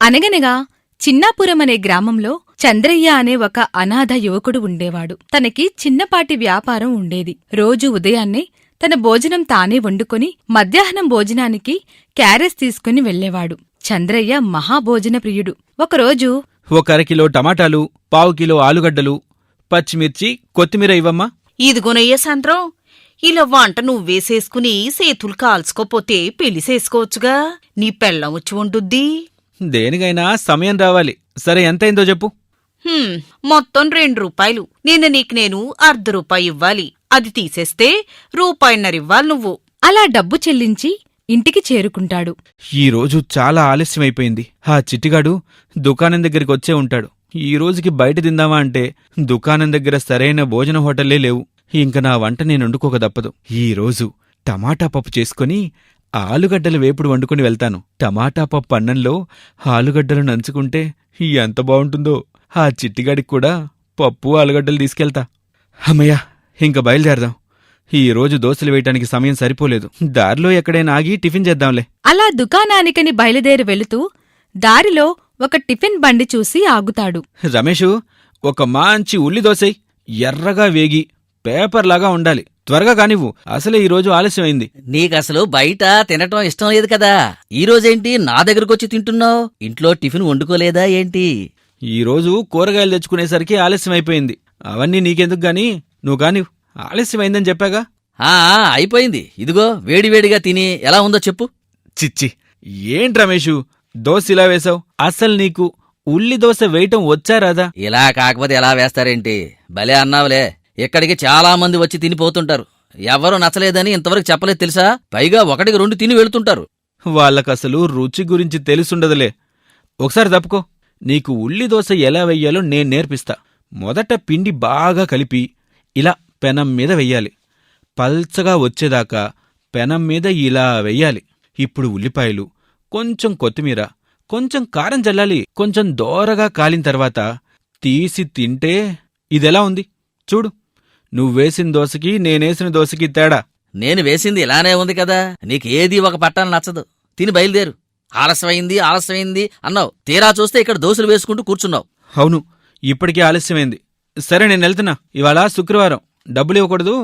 అనగనగా చిన్నాపురం అనే గ్రామంలో చంద్రయ్య అనే ఒక అనాథ యువకుడు ఉండేవాడు. తనకి చిన్నపాటి వ్యాపారం ఉండేది. రోజూ ఉదయాన్నే తన భోజనం తానే వండుకొని మధ్యాహ్నం భోజనానికి క్యారేజ్ తీసుకుని వెళ్లేవాడు. చంద్రయ్య మహాభోజన ప్రియుడు. ఒకరోజు, ఒక అరకిలో టమాటాలు, పావుకిలో ఆలుగడ్డలు, పచ్చిమిర్చి, కొత్తిమీర ఇవ్వమ్మా. ఇదిగోనయ్య సాంత్రం, ఇలా వంట నువ్వేసేసుకుని సేతులు కాల్చుకోపోతే పెళ్లి చేసుకోవచ్చుగా. నీ పెళ్ళం వచ్చి ఉంటుద్ది. దేనికైనా సమయం రావాలి. సరే, ఎంతైందో చెప్పు. మొత్తం 2 రూపాయలు. నేను ₹1/2 ఇవ్వాలి. అది తీసేస్తే ₹1.5 ఇవ్వాలి నువ్వు. అలా డబ్బు చెల్లించి ఇంటికి చేరుకుంటాడు. ఈరోజు చాలా ఆలస్యమైపోయింది. ఆ చిట్టిగాడు దుకాణం దగ్గరికి వచ్చే ఉంటాడు. ఈ రోజుకి బయట తిందామా అంటే దుకాణం దగ్గర సరైన భోజన హోటల్లే లేవు. ఇంక నా వంట నేనొండుకోక దప్పదు. ఈరోజు టమాటా పప్పు చేసుకుని ఆలుగడ్డల వేపుడు వండుకుని వెళ్తాను. టమాటా పప్పు అన్నంలో ఆలుగడ్డలు నంచుకుంటే ఎంత బావుంటుందో. ఆ చిట్టిగాడికి కూడా పప్పు ఆలుగడ్డలు తీసుకెళ్తా. అమ్మయ్యా, ఇంక బయలుదేరదాం. ఈరోజు దోశలు వేయటానికి సమయం సరిపోలేదు. దారిలో ఎక్కడైనా ఆగి టిఫిన్ చేద్దాంలే. అలా దుకాణానికని బయలుదేరి వెళుతూ దారిలో ఒక టిఫిన్ బండి చూసి ఆగుతాడు. రమేషు, ఒక మంచి ఉల్లి దోశై, ఎర్రగా వేగి పేపర్లాగా ఉండాలి. త్వరగా కానివ్వు, అసలే ఈరోజు ఆలస్యమైంది. నీకసలు బయట తినటం ఇష్టం లేదు కదా. ఈరోజేంటి నా దగ్గరకొచ్చి తింటున్నావు? ఇంట్లో టిఫిన్ వండుకోలేదా ఏంటి? ఈరోజు కూరగాయలు తెచ్చుకునేసరికి ఆలస్యమైపోయింది. అవన్నీ నీకెందుకు గాని, నువ్వు కానివ్వు. ఆలస్యమైందని చెప్పాగా. అయిపోయింది. ఇదిగో వేడివేడిగా తిని ఎలా ఉందో చెప్పు. చిచ్చి, ఏంటి రమేషు దోశ ఇలా వేశావు? అసలు నీకు ఉల్లి దోశ వేయటం వచ్చారాదా? ఇలా కాకపోతే ఎలా వేస్తారేంటి? భలే అన్నావులే. ఇక్కడికి చాలా మంది వచ్చి తినిపోతుంటారు. ఎవరూ నచ్చలేదని ఇంతవరకు చెప్పలేదు తెలుసా? పైగా 1-2 తిని వెళుతుంటారు. వాళ్ళకసలు రుచి గురించి తెలుసుండదులే. ఒకసారి తప్పుకో. నీకు ఉల్లి దోశ ఎలా వెయ్యాలో నేను నేర్పిస్తా. మొదట పిండి బాగా కలిపి ఇలా పెనం మీద వెయ్యాలి. పల్చగా వచ్చేదాకా పెనం మీద ఇలా వెయ్యాలి. ఇప్పుడు ఉల్లిపాయలు, కొంచెం కొత్తిమీర, కొంచెం కారం చల్లాలి. కొంచెం దోరగా కాలిన తర్వాత తీసి తింటే ఇదెలా ఉంది చూడు. నువ్వేసిన దోశకి నేనేసిన దోశకి తేడా. నేను వేసింది ఇలానే ఉంది కదా. నీకేదీ ఒక పట్టాలు నచ్చదు. తిని బయలుదేరు. ఆలస్యమైంది అన్నావు. తీరా చూస్తే ఇక్కడ దోశలు వేసుకుంటూ కూర్చున్నావు. అవును, ఇప్పటికే ఆలస్యమైంది. సరే, నేను వెళ్తున్నా. ఇవాళ శుక్రవారం. డబ్బులు ఇవ్వకూడదు.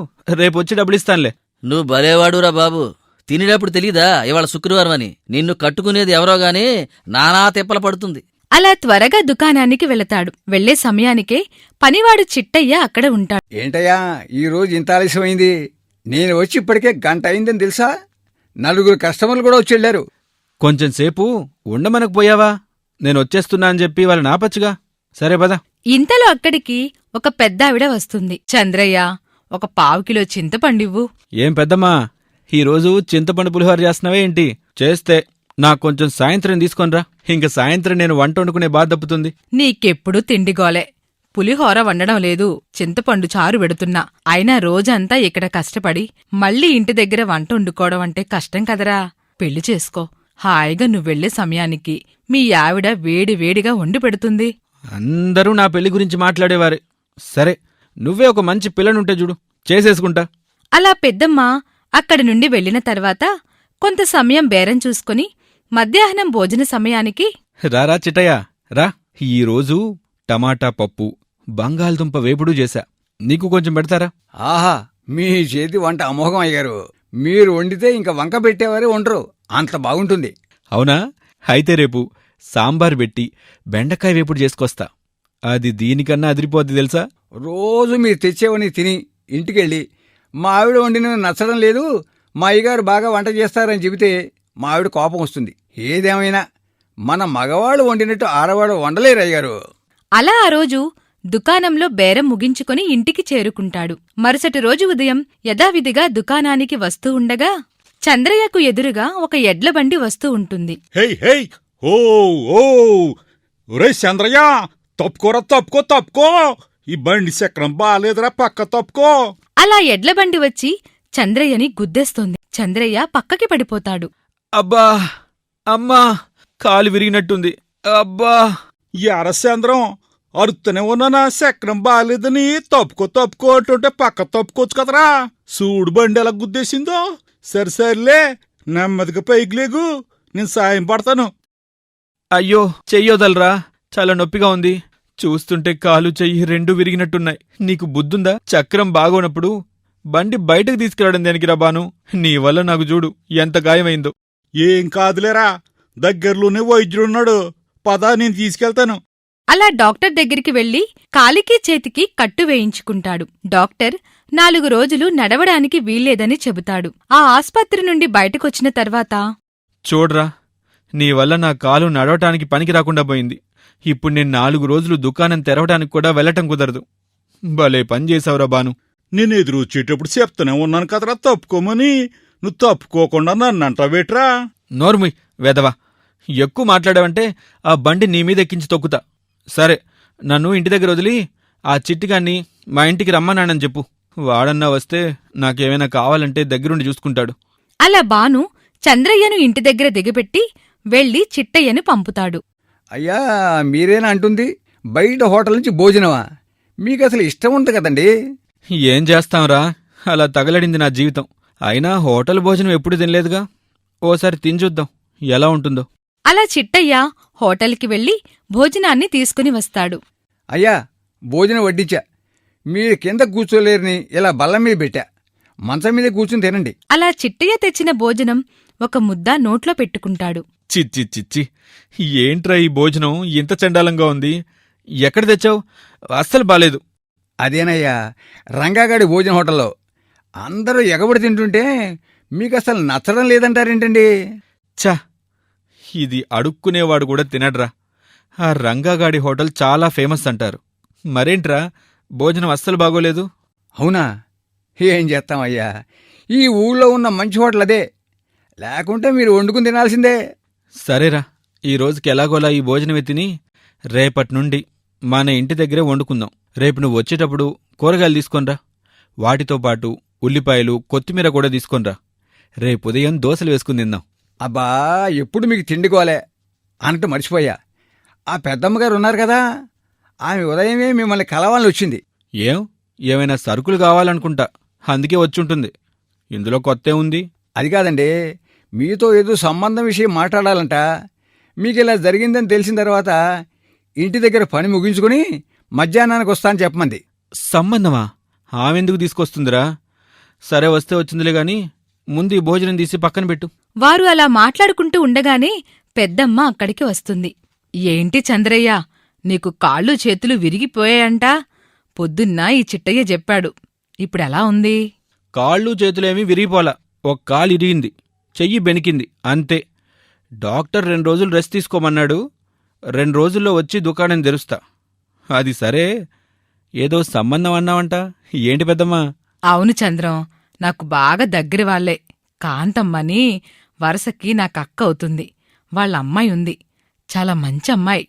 రేపొచ్చి డబ్బులిస్తానులే. నువ్వు భలేవాడురా బాబు. తినేటప్పుడు తెలీదా ఇవాళ శుక్రవారం అని? నిన్ను కట్టుకునేది ఎవరో గాని నానా తిప్పల పడుతుంది. అలా త్వరగా దుకాణానికి వెళతాడు. వెళ్లే సమయానికే పనివాడు చిట్టయ్య అక్కడ ఉంటాడు. ఏంటయ్యా, ఈరోజు ఇంత ఆలస్యమైంది? నేను వచ్చి ఇప్పటికే గంట అయిందని తెలుసా? 4 కస్టమర్లు కూడా వచ్చి వెళ్ళారు. కొంచెంసేపు ఉండమనకపోయావా? నేనొచ్చేస్తున్నా అని చెప్పి వాళ్ళ నాపచ్చుగా. సరే పద. ఇంతలో అక్కడికి ఒక పెద్దావిడ వస్తుంది. చంద్రయ్య, ఒక 1/2 కిలో చింతపండివ్వు. ఏం పెద్దమ్మా, ఈరోజు చింతపండు పులిహోర చేస్తున్నావే ఏంటి? చేస్తే నాకు కొంచెం సాయంత్రం తీసుకొనిరా. ఇంక సాయంత్రం నేను వంట వండుకునే బాధ తప్పుతుంది. నీకెప్పుడు తిండిగోలే. పులిహోర వండడం లేదు, చింతపండు చారు పెడుతున్నా. అయినా రోజంతా ఇక్కడ కష్టపడి మళ్ళీ ఇంటి దగ్గర వంట వండుకోవడం అంటే కష్టం కదరా. పెళ్లి చేసుకో. హాయిగా నువ్వెళ్లే సమయానికి మీ ఆవిడ వేడివేడిగా వండి పెడుతుంది. అందరూ నా పెళ్లి గురించి మాట్లాడేవారే. సరే, నువ్వే ఒక మంచి పిల్లనుంటే చూడు, చేసేసుకుంటా. అలా పెద్దమ్మ అక్కడి నుండి వెళ్లిన తర్వాత కొంత సమయం బేరం చూసుకుని మధ్యాహ్నం భోజన సమయానికి, రారా చిట్టయ్య రా. ఈరోజు టమాటా పప్పు, బంగాళదుంప వేపుడు చేశా. నీకు కొంచెం పెడతారా? ఆహా, మీ చేతి వంట అమోఘం అయ్యారు. మీరు వండితే ఇంక వంక పెట్టేవారే ఉండరు. అంత బాగుంటుంది. అవునా? అయితే రేపు సాంబార్ పెట్టి బెండకాయ వేపుడు చేసుకొస్తా. అది దీనికన్నా అదిరిపోద్ది తెలుసా? రోజు మీరు తెచ్చేవని తిని ఇంటికెళ్ళి మా ఆవిడ వండిన నచ్చడం లేదు, మా అయ్యగారు బాగా వంట చేస్తారని చెబితే మా ఆవిడ కోపం వస్తుంది. ఏదేమైనా మన మగవాళ్ళు వండినట్టు ఆడవాళ్ళు వండలేరు అయ్యగారు. అలా ఆ రోజు దుకాణంలో బేరం ముగించుకుని ఇంటికి చేరుకుంటాడు. మరుసటి రోజు ఉదయం యథావిధిగా దుకాణానికి వస్తూ ఉండగా చంద్రయ్యకు ఎదురుగా ఒక ఎడ్లబండి వస్తూ ఉంటుంది. హే ఓ ఒరే చంద్రయ్య, తప్పుకోరా, తప్పుకో. ఈ బండి చక్రం బాలేదురా, పక్క తప్పుకో. అలా ఎడ్లబండి వచ్చి చంద్రయ్యని గుద్దేస్తోంది. చంద్రయ్య పక్కకి పడిపోతాడు. అబ్బా, అమ్మా, కాలు విరిగినట్టుంది. అబ్బా. ఎర చంద్రం, అరుత్తనే ఉన్నా చక్రం బాలేదని తప్పుకో అంటుంటే పక్క తప్పుకోవచ్చు కదరా. చూడు బండి ఎలా గుద్దేసిందో. సరిలే, నెమ్మదిగా పైకి లేగు, నేను సాయం పడతాను. అయ్యో చెయ్యొదలరా, చాలా నొప్పిగా ఉంది. చూస్తుంటే కాలు చెయ్యి రెండూ విరిగినట్టున్నాయి. నీకు బుద్ధుందా? చక్రం బాగోనప్పుడు బండి బయటకు తీసుకురావడం దేనికిరా బాను? నీ వల్ల నాకు చూడు ఎంత గాయమైందో. ఏం కాదులేరా, దగ్గరలోనే వైద్యుడున్నాడు, పదా నేను తీసుకెళ్తాను. అలా డాక్టర్ దగ్గరికి వెళ్లి కాలికి చేతికి కట్టు వేయించుకుంటాడు. డాక్టర్ 4 రోజులు నడవడానికి వీల్లేదని చెబుతాడు. ఆ ఆస్పత్రి నుండి బయటకొచ్చిన తర్వాత, చూడ్రా, నీ వల్ల నా కాలు నడవటానికి పనికి రాకుండా పోయింది. ఇప్పుడు నేను 4 రోజులు దుకాణం తెరవడానికి కూడా వెళ్ళటం కుదరదు. భలే పని చేశావురా బాను. నేను ఎదురు వచ్చేటప్పుడు చెప్తానే ఉన్నాను కదరా తప్పుకోమని. నువ్వు తప్పుకోకుండా నన్నంటావేట్రా? నోర్ముయ్ వెదవా, ఎక్కువ మాట్లాడావంటే ఆ బండి నీ మీద ఎక్కించి తొక్కుతా. సరే, నన్ను ఇంటి దగ్గర వదిలి ఆ చిట్టిగాన్ని మా ఇంటికి రమ్మన్నానని చెప్పు. వాడన్నా వస్తే నాకేమైనా కావాలంటే దగ్గరుండి చూసుకుంటాడు. అలా బాను చంద్రయ్యను ఇంటి దగ్గర దిగబెట్టి వెళ్లి చిట్టయ్యను పంపుతాడు. అయ్యా, మీరేనా అంటుంది? బయట హోటల్ నుంచి భోజనమా? మీకు అసలు ఇష్టం ఉంటుంది కదండి. ఏం చేస్తాంరా, అలా తగలడింది నా జీవితం. అయినా హోటల్ భోజనం ఎప్పుడు తినలేదుగా. ఓసారి తిని చూద్దాం ఎలా ఉంటుందో. అలా చిట్టయ్య హోటల్కి వెళ్లి భోజనాన్ని తీసుకుని వస్తాడు. అయ్యా, భోజనం వడ్డించా. మీరు కింద కూర్చోలేరని ఇలా బల్ల మీద పెట్టా. మంచం మీద కూర్చుని తినండి. అలా చిట్టయ్య తెచ్చిన భోజనం ఒక ముద్ద నోట్లో పెట్టుకుంటాడు. చిచ్చి చిచ్చి, ఏంట్రా ఈ భోజనం ఇంత చండాలంగా ఉంది? ఎక్కడ తెచ్చావు? అస్సలు బాలేదు. అదేనయ్యా, రంగాగాడి భోజన హోటల్లో అందరూ ఎగబడి తింటుంటే మీకు అసలు నచ్చడం లేదంటారేంటండి? ఛ, ఇది అడుక్కునేవాడు కూడా తినడ్రా. ఆ రంగాగాడి హోటల్ చాలా ఫేమస్ అంటారు. మరేంట్రా భోజనం అస్సలు బాగోలేదు? అవునా? ఏం చేస్తామయ్యా, ఈ ఊళ్ళో ఉన్న మంచి హోటల్ అదే. లేకుంటే మీరు వండుకుని తినాల్సిందే. సరేరా, ఈ రోజుకి ఎలాగోలా ఈ భోజనమే తిని రేపట్నుండి మన ఇంటి దగ్గరే వండుకుందాం. రేపు నువ్వు వచ్చేటప్పుడు కూరగాయలు తీసుకొనిరా. వాటితో పాటు ఉల్లిపాయలు, కొత్తిమీర కూడా తీసుకొనిరా. రేపు ఉదయం దోశలు వేసుకుని తిందాం. అబ్బా, ఎప్పుడు మీకు తిండికోలే అన్నట్టు మర్చిపోయా. ఆ పెద్దమ్మగారు ఉన్నారు కదా, ఆమె ఉదయమే మిమ్మల్ని కలవాలని వచ్చింది. ఏమైనా సరుకులు కావాలనుకుంటా, అందుకే వచ్చుంటుంది. ఇందులో కొత్తే ఉంది. అది కాదండి, మీతో ఏదో సంబంధం విషయం మాట్లాడాలంట. మీకు ఇలా జరిగిందని తెలిసిన తర్వాత ఇంటి దగ్గర పని ముగించుకుని మధ్యాహ్నానికి వస్తానని చెప్పమంది. సంబంధమా? ఆమెందుకు తీసుకొస్తుందిరా? సరే, వస్తే వచ్చిందిలే గాని ముందు ఈ భోజనం తీసి పక్కన పెట్టు. వారు అలా మాట్లాడుకుంటూ ఉండగానే పెద్దమ్మ అక్కడికి వస్తుంది. ఏంటి చంద్రయ్య, నీకు కాళ్ళు చేతులు విరిగిపోయాయంట? పొద్దున్న ఈ చిట్టయ్య చెప్పాడు. ఇప్పుడెలా ఉంది? కాళ్ళు చేతులేమీ విరిగిపోలా. ఒక కాలు ఇరిగింది, చెయ్యి బెనికింది, అంతే. డాక్టర్ 2 రోజులు రెస్ట్ తీసుకోమన్నాడు. 2 రోజుల్లో వచ్చి దుకాణం తెరుస్తా. అది సరే, ఏదో సంబంధం అన్నావంట, ఏంటి పెద్దమ్మా? అవును చంద్రం, నాకు బాగా దగ్గరి వాళ్లే. కాంతమ్మని వరసకి నాకక్క అవుతుంది. వాళ్ళ అమ్మాయి ఉంది, చాలా మంచి అమ్మాయి.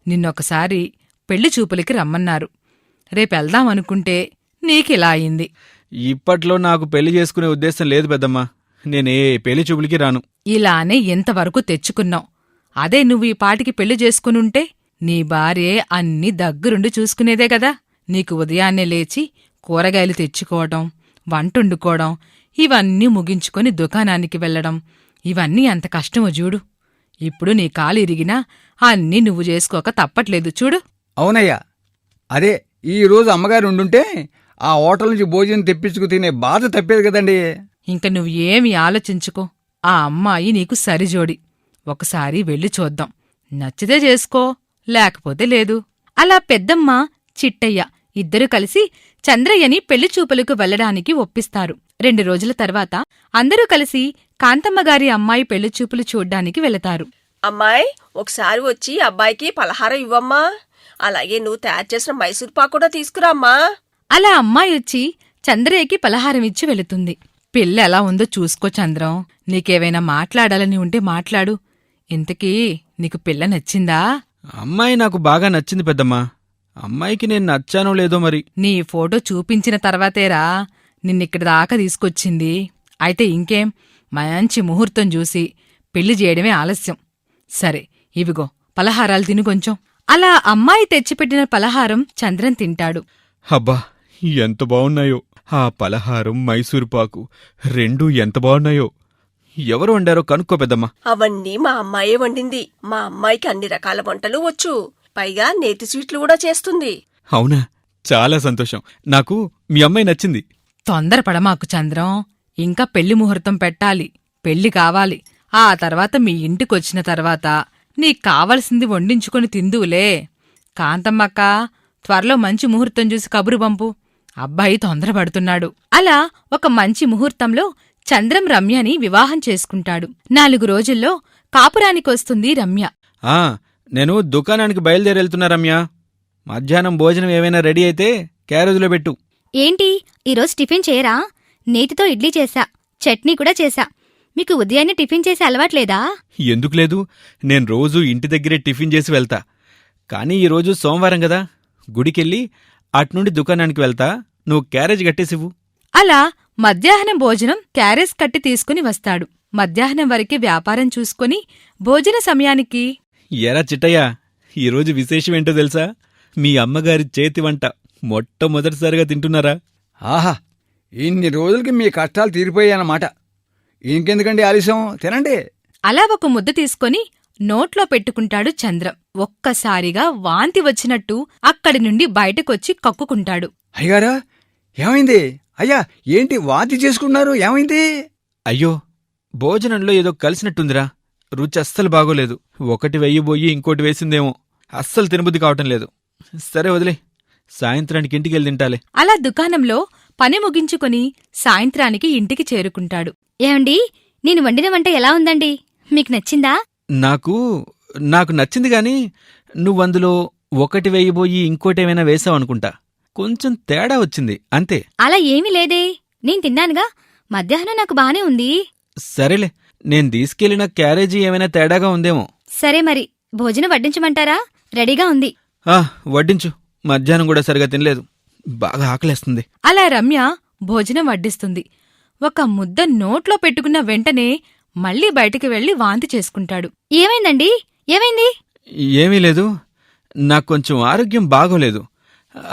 నిన్నొకసారి పెళ్లి చూపులకి రమ్మన్నారు. రేపెళ్దామనుకుంటే నీకిలా అయింది. ఇప్పట్లో నాకు పెళ్లి చేసుకునే ఉద్దేశం లేదు పెద్దమ్మా. నేనే పెళ్లి చూపులకి రాను. ఇలానే ఎంతవరకు తెచ్చుకున్నావు. అదే నువ్వు ఈ పాటికి పెళ్లి చేసుకునుంటే నీ భార్యే అన్నీ దగ్గరుండి చూసుకునేదే కదా. నీకు ఉదయాన్నే లేచి కూరగాయలు తెచ్చుకోవడం, వంటొండుకోవడం, ఇవన్నీ ముగించుకొని దుకాణానికి వెళ్లడం, ఇవన్నీ అంత కష్టమో చూడు. ఇప్పుడు నీ కాలు ఇరిగినా అన్నీ నువ్వు చేసుకోక తప్పట్లేదు చూడు. అవునయ్యా, అదే ఈరోజు అమ్మగారు ఉండుంటే ఆ హోటల్ నుంచి భోజనం తెప్పించుకు తినే బాధ తప్పేది కదండి. ఇంక నువ్వు ఏమి ఆలోచించుకో. ఆ అమ్మాయి నీకు సరిజోడి. ఒకసారి వెళ్ళి చూద్దాం. నచ్చితే చేసుకో, లేకపోతే లేదు. అలా పెద్దమ్మ, చిట్టయ్య ఇద్దరూ కలిసి చంద్రయ్యని పెళ్లిచూపులకు వెళ్లడానికి ఒప్పిస్తారు. 2 రోజుల తర్వాత అందరూ కలిసి కాంతమ్మగారి అమ్మాయి పెళ్లిచూపులు చూడ్డానికి వెళతారు. అమ్మాయి, ఒకసారి వచ్చి అబ్బాయికి పలహారం ఇవ్వమ్మా. అలాగే నువ్వు తయారు చేసిన మైసూర్ పాకు కూడా తీసుకురామ్మా. అలా అమ్మాయి వచ్చి చంద్రయ్యకి పలహారమిచ్చి వెళుతుంది. పిల్ల ఎలా ఉందో చూసుకో చంద్రం. నీకేవైనా మాట్లాడాలని ఉంటే మాట్లాడు. ఇంతకీ నీకు పిల్ల నచ్చిందా? అమ్మాయి నాకు బాగా నచ్చింది పెద్దమ్మా. అమ్మాయికి నేను నచ్చానో లేదో మరి. నీ ఫోటో చూపించిన తర్వాతేరా నిన్నిక్కడి దాకా తీసుకొచ్చింది. అయితే ఇంకేం, మంచి ముహూర్తం చూసి పెళ్లి చేయడమే ఆలస్యం. సరే, ఇవిగో పలహారాలు తిను కొంచెం. అలా అమ్మాయి తెచ్చిపెట్టిన పలహారం చంద్రన్ తింటాడు. అబ్బా, ఎంత బావున్నాయో! ఆ పలహారం, మైసూరుపాకు రెండూ ఎంత బావున్నాయో! ఎవరు వండారో కనుక్కో పెద్దమ్మా. అవన్నీ మా అమ్మాయే వండింది. మా అమ్మాయికి అన్ని రకాల వంటలు వచ్చు. పైగా నేతి స్వీట్లు కూడా చేస్తుంది. అవునా, చాలా సంతోషం. నాకు మీ అమ్మాయి నచ్చింది. తొందరపడమాకు చంద్రం. ఇంకా పెళ్లి ముహూర్తం పెట్టాలి, పెళ్లి కావాలి. ఆ తర్వాత మీ ఇంటికొచ్చిన తర్వాత నీకు కావలసింది వండించుకొని తిందువులే. కాంతమ్మక్క, త్వరలో మంచి ముహూర్తం చూసి కబురు పంపు. అబ్బాయి తొందరపడుతున్నాడు. అలా ఒక మంచి ముహూర్తంలో చంద్రం రమ్యని వివాహం చేసుకుంటాడు. 4 రోజుల్లో కాపురానికొస్తుంది రమ్య. ఆ, నేను దుకాణానికి బయలుదేరెళ్తున్నా రమ్య. మధ్యాహ్నం భోజనం ఏమైనా రెడీ అయితే క్యారేజ్లో పెట్టు. ఏంటి ఈరోజు టిఫిన్ చేయరా? నేతితో ఇడ్లీ చేశా, చట్నీ కూడా చేశా. మీకు ఉదయాన్నే టిఫిన్ చేసే అలవాట్లేదా? ఎందుకు లేదు, నేను రోజూ ఇంటి దగ్గరే టిఫిన్ చేసి వెళ్తా. కానీ ఈరోజు సోమవారం గదా, గుడికెళ్ళి అట్నుండి దుకాణానికి వెళ్తా. నువ్వు క్యారేజ్ కట్టేసివ్వు. అలా మధ్యాహ్నం భోజనం క్యారేజ్ కట్టి తీసుకుని వస్తాడు. మధ్యాహ్నం వరకే వ్యాపారం చూసుకొని భోజన సమయానికి ఎరా చిట్టయ్యా, ఈరోజు విశేషమేంటో తెలుసా? మీ అమ్మగారి చేతి వంట మొట్టమొదటిసారిగా తింటున్నారా? ఆహా, ఇన్ని రోజులకి మీ కష్టాలు తీరిపోయాయన్నమాట. ఇంకెందుకండి ఆలస్యం, తినండి. అలా ఒక ముద్ద తీసుకొని నోట్లో పెట్టుకుంటాడు చంద్రం. ఒక్కసారిగా వాంతి వచ్చినట్టు అక్కడి నుండి బయటకొచ్చి కక్కుకుంటాడు. అయ్యగారా, ఏమైంది? అయ్యా, ఏంటి వాంతి చేసుకున్నారు? ఏమైంది? అయ్యో, భోజనంలో ఏదో కలిసినట్టుందిరా. రుచి అస్సలు బాగోలేదు. ఒకటి వెయ్యిబోయి ఇంకోటి వేసిందేమో. అస్సలు తినబుద్ధి కావటం లేదు. సరే వదిలే, సాయంత్రానికి ఇంటికెళ్ళి తింటాలే. అలా దుకాణంలో పని ముగించుకొని సాయంత్రానికి ఇంటికి చేరుకుంటాడు. ఏమండి, నేను వండిన వంట ఎలా ఉందండి? మీకు నచ్చిందా? నాకు నచ్చింది గాని నువ్వందులో ఒకటి వెయ్యిబోయి ఇంకోటేమైనా వేసావనుకుంటా. కొంచెం తేడా వచ్చింది అంతే. అలా ఏమీ లేదే, నేను తిన్నానుగా. మధ్యాహ్నం నాకు బానే ఉంది. సరేలే, నేను తీసుకెళ్లిన క్యారేజీ ఏమైనా తేడాగా ఉందేమో. సరే మరి, భోజనం వడ్డించమంటారా? రెడీగా ఉంది. వడ్డించు. మధ్యాహ్నం కూడా సరిగా తినలేదు, బాగా ఆకలేస్తుంది. అలా రమ్య భోజనం వడ్డిస్తుంది. ఒక ముద్ద నోట్లో పెట్టుకున్న వెంటనే మళ్ళీ బయటికి వెళ్లి వాంతి చేసుకుంటాడు. ఏమైందండి? ఏమైంది? ఏమీ లేదు, నాకు కొంచెం ఆరోగ్యం బాగోలేదు,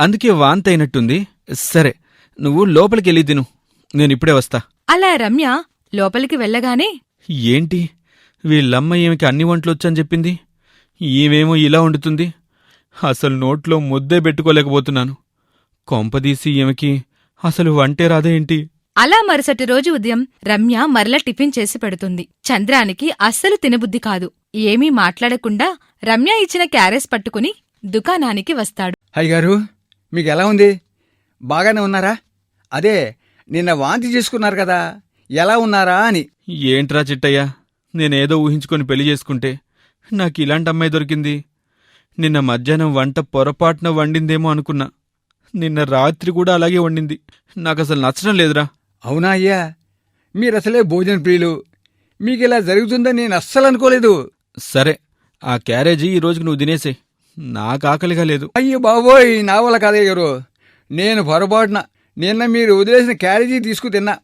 అందుకే వాంతి అయినట్టుంది. సరే, నువ్వు లోపలికెళ్ళి తిను, నేనిప్పుడే వస్తా. అలా రమ్య లోపలికి వెళ్ళగానే ఏంటి, వీళ్ళమ్మ ఈమెకి అన్ని వంటలొచ్చని చెప్పింది, ఈమెమో ఇలా వండుతుంది. అసలు నోట్లో ముద్దే పెట్టుకోలేకపోతున్నాను. కొంపదీసి ఈమెకి అసలు వంటే రాదేంటి? అలా మరుసటి రోజు ఉదయం రమ్య మరల టిఫిన్ చేసి పెడుతుంది. చంద్రానికి అస్సలు తినబుద్ధి కాదు. ఏమీ మాట్లాడకుండా రమ్య ఇచ్చిన క్యారేజ్ పట్టుకుని దుకాణానికి వస్తాడు. అయ్యగారు, మీకెలా ఉంది? బాగానే ఉన్నారా? అదే నిన్న వాంతి చేసుకున్నారు కదా, ఎలా ఉన్నారా అని. ఏంట్రా చిట్టయ్యా, నేనేదో ఊహించుకొని పెళ్లి చేసుకుంటే నాకు ఇలాంటి అమ్మాయి దొరికింది. నిన్న మధ్యాహ్నం వంట పొరపాటున వండిందేమో అనుకున్నా. నిన్న రాత్రి కూడా అలాగే వండింది. నాకసలు నచ్చడం లేదురా. అవునా అయ్యా, మీరసలే భోజన ప్రియులు. మీకిలా జరుగుతుందని నేను అస్సలు అనుకోలేదు. సరే, ఆ క్యారేజీ ఈ రోజుకి నువ్వు తినేసే, నాకు ఆకలిగా లేదు. అయ్యో బాబోయ్, నా వల్ల కాదయ్యారు. నేను పొరపాటున నిన్న మీరు వదిలేసిన క్యారేజీ తీసుకు తిన్నా.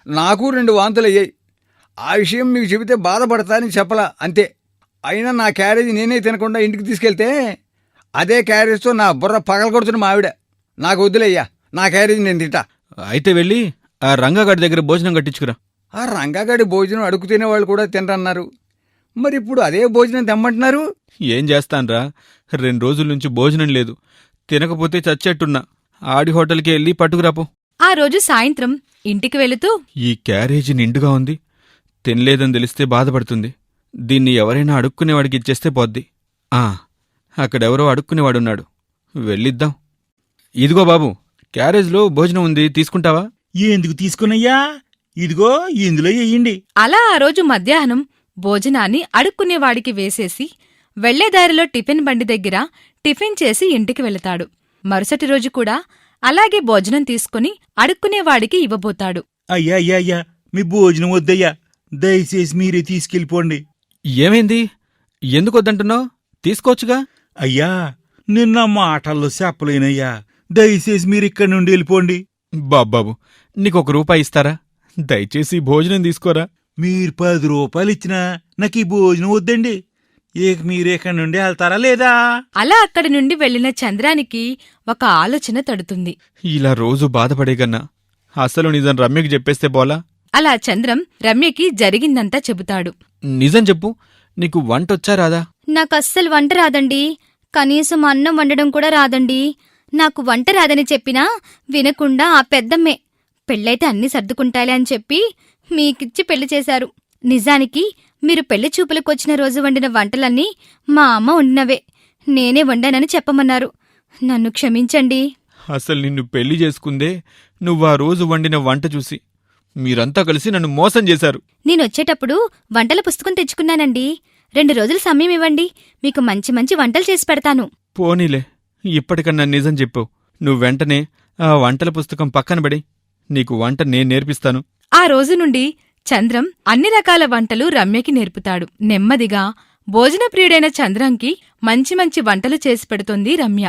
నాకు 2 వాంతులయ్యాయి. ఆ విషయం మీకు చెబితే బాధపడతానని చెప్పలా, అంతే. అయినా నా క్యారేజీ నేనే తినకుండా ఇంటికి తీసుకెళ్తే అదే క్యారేజ్తో నా బుర్ర పగలగొడుతున్న మా ఆవిడ. నాకు వద్దులేయ్యా, నా క్యారేజీ నేను తింటా. అయితే వెళ్ళి ఆ రంగగాడి దగ్గర భోజనం కట్టించుకురా. ఆ రంగగాడి భోజనం అడుగు తినేవాళ్ళు కూడా తినరన్నారు. మరి ఇప్పుడు అదే భోజనం తెమ్మంటున్నారు? ఏం చేస్తాన్రా, 2 రోజుల నుంచి భోజనం లేదు. తినకపోతే చచ్చేట్టున్నా. ఆడి హోటల్కి వెళ్ళి పట్టుకురాపో. ఆ రోజు సాయంత్రం ఇంటికి వెళుతూ ఈ క్యారేజీ నిండుగా ఉంది, తినలేదని తెలిస్తే బాధపడుతుంది. దీన్ని ఎవరైనా అడుక్కునేవాడికి ఇచ్చేస్తే పోద్ది. అక్కడెవరో అడుక్కునేవాడున్నాడు, వెళ్ళిద్దాం. ఇదిగో బాబు, క్యారేజ్లో భోజనం ఉంది, తీసుకుంటావా? ఎందుకు తీసుకున్నయ్యా? ఇదిగో ఇందులో వెయ్యండి. అలా ఆ రోజు మధ్యాహ్నం భోజనాన్ని అడుక్కునేవాడికి వేసేసి వెళ్లేదారిలో టిఫిన్ బండి దగ్గర టిఫిన్ చేసి ఇంటికి వెళతాడు. మరుసటి రోజు కూడా అలాగే భోజనం తీసుకుని అడుక్కునేవాడికి ఇవ్వబోతాడు. అయ్యా అయ్యా అయ్యా, మీ భోజనం వద్దయ్యా, దయచేసి మీరే తీసుకెళ్ళిపోండి. ఏమైంది, ఎందుకొద్దంటున్నావు? తీసుకోవచ్చుగా. అయ్యా, నిన్న మాటల్లో చెప్పలేనయ్యా, దయచేసి మీరిక్కడి నుండి వెళ్ళిపోండి. బాబాబు, నీకొక రూపాయి ఇస్తారా? దయచేసి భోజనం తీసుకోరా. మీరు 10 రూపాయలు ఇచ్చినా నాకు ఈ భోజనం వద్దండి. ఇక మీరెక్కడి నుండి వెళ్తారా లేదా? అలా అక్కడి నుండి వెళ్లిన చంద్రానికి ఒక ఆలోచన తడుతుంది. ఇలా రోజు బాధపడేగన్నా అసలు నిజం రమ్యకి చెప్పేస్తే పోలా. అలా చంద్రం రమ్యకి జరిగిందంతా చెబుతాడు. నిజం చెప్పు, నీకు వంటొచ్చా రాదా? నాకస్సలు వంట రాదండి. కనీసం అన్నం వండడం కూడా రాదండి. నాకు వంట రాదని చెప్పినా వినకుండా ఆ పెద్దమ్మే పెళ్ళైతే అన్నీ సర్దుకుంటాలే అని చెప్పి మీకిచ్చి పెళ్లి చేశారు. నిజానికి మీరు పెళ్లి చూపులకొచ్చిన రోజు వండిన వంటలన్నీ మా అమ్మ వండినవే. నేనే వండానని చెప్పమన్నారు. నన్ను క్షమించండి. అసలు నిన్ను పెళ్లి చేసుకుందే నువ్వా రోజు వండిన వంట చూసి. మీరంతా కలిసి నన్ను మోసం చేశారు. నేనొచ్చేటప్పుడు వంటల పుస్తకం తెచ్చుకున్నానండి. 2 రోజులు సమయం ఇవ్వండి, మీకు మంచి మంచి వంటలు చేసి పెడతాను. పోనీలే, ఇప్పటికన్నా నిజం చెప్పావు. నువ్వు వెంటనే ఆ వంటల పుస్తకం పక్కన పడి నీకు వంట నేను నేర్పిస్తాను. ఆ రోజు నుండి చంద్రం అన్ని రకాల వంటలు రమ్యకి నేర్పుతాడు. నెమ్మదిగా భోజనప్రియుడైన చంద్రంకి మంచి మంచి వంటలు చేసి పెడుతోంది రమ్య.